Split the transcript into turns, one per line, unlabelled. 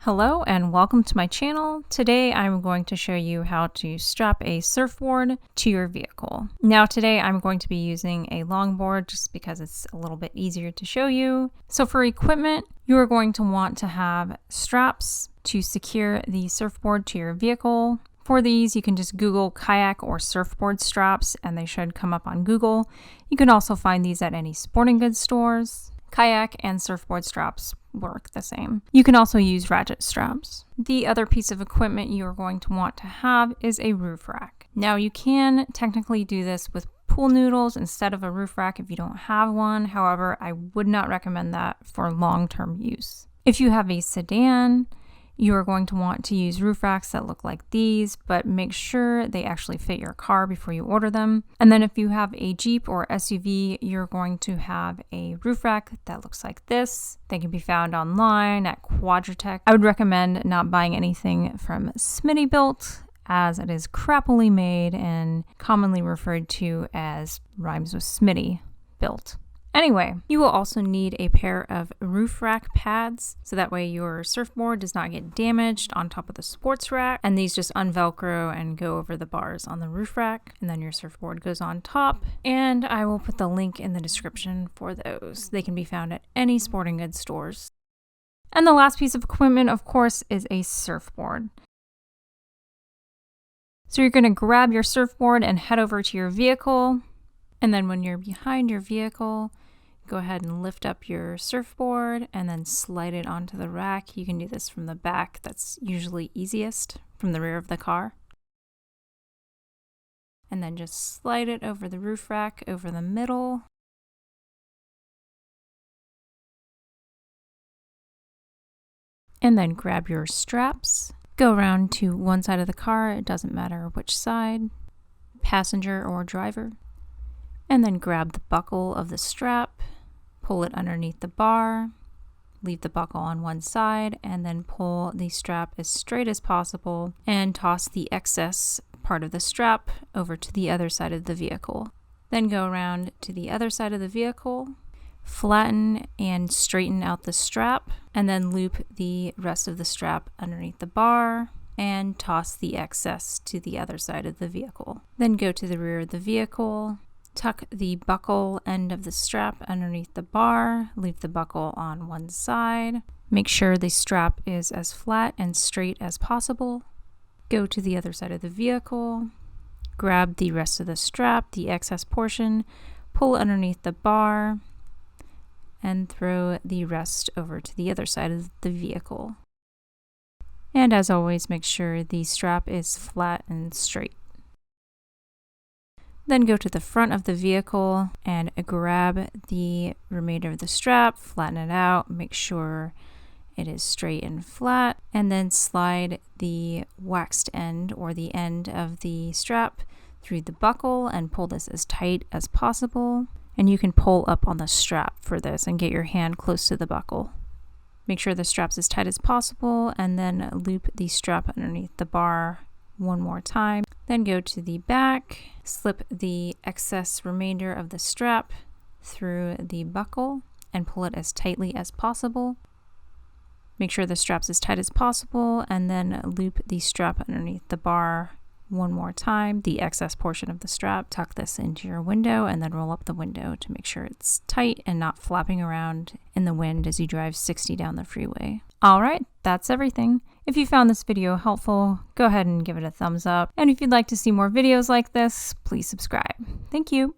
Hello and welcome to my channel. Today I'm going to show you how to strap a surfboard to your vehicle. Now today I'm going to be using a longboard just because it's a little bit easier to show you. So for equipment, you are going to want to have straps to secure the surfboard to your vehicle. For these, you can just Google kayak or surfboard straps and they should come up on Google. You can also find these at any sporting goods stores. Kayak and surfboard straps work the same. You can also use ratchet straps. The other piece of equipment you are going to want to have is a roof rack. Now you can technically do this with pool noodles instead of a roof rack if you don't have one. However, I would not recommend that for long-term use. If you have a sedan, you are going to want to use roof racks that look like these, but make sure they actually fit your car before you order them. And then if you have a Jeep or SUV, you're going to have a roof rack that looks like this. They can be found online at Quadratech. I would recommend not buying anything from Smittybilt, as it is crappily made and commonly referred to as rhymes with Smitty built. Anyway, you will also need a pair of roof rack pads, so that way your surfboard does not get damaged on top of the sports rack, and these just unvelcro and go over the bars on the roof rack, and then your surfboard goes on top, and I will put the link in the description for those. They can be found at any sporting goods stores. And the last piece of equipment, of course, is a surfboard. So you're going to grab your surfboard and head over to your vehicle, and then when you're behind your vehicle, go ahead and lift up your surfboard and then slide it onto the rack. You can do this from the back. That's usually easiest, from the rear of the car. And then just slide it over the roof rack, over the middle. And then grab your straps. Go around to one side of the car, it doesn't matter which side, passenger or driver. And then grab the buckle of the strap, pull it underneath the bar, leave the buckle on one side, and then pull the strap as straight as possible and toss the excess part of the strap over to the other side of the vehicle. Then go around to the other side of the vehicle, flatten and straighten out the strap, and then loop the rest of the strap underneath the bar and toss the excess to the other side of the vehicle. Then go to the rear of the vehicle, tuck the buckle end of the strap underneath the bar, leave the buckle on one side. Make sure the strap is as flat and straight as possible. Go to the other side of the vehicle, grab the rest of the strap, the excess portion, pull underneath the bar, and throw the rest over to the other side of the vehicle. And as always, make sure the strap is flat and straight. Then go to the front of the vehicle and grab the remainder of the strap, flatten it out, make sure it is straight and flat, and then slide the waxed end or the end of the strap through the buckle and pull this as tight as possible. And you can pull up on the strap for this and get your hand close to the buckle. Make sure the strap's as tight as possible and then loop the strap underneath the bar one more time. Then go to the back, slip the excess remainder of the strap through the buckle and pull it as tightly as possible. Make sure the strap's as tight as possible and then loop the strap underneath the bar one more time, the excess portion of the strap. Tuck this into your window and then roll up the window to make sure it's tight and not flapping around in the wind as you drive 60 down the freeway. All right, that's everything. If you found this video helpful, go ahead and give it a thumbs up. And if you'd like to see more videos like this, please subscribe. Thank you.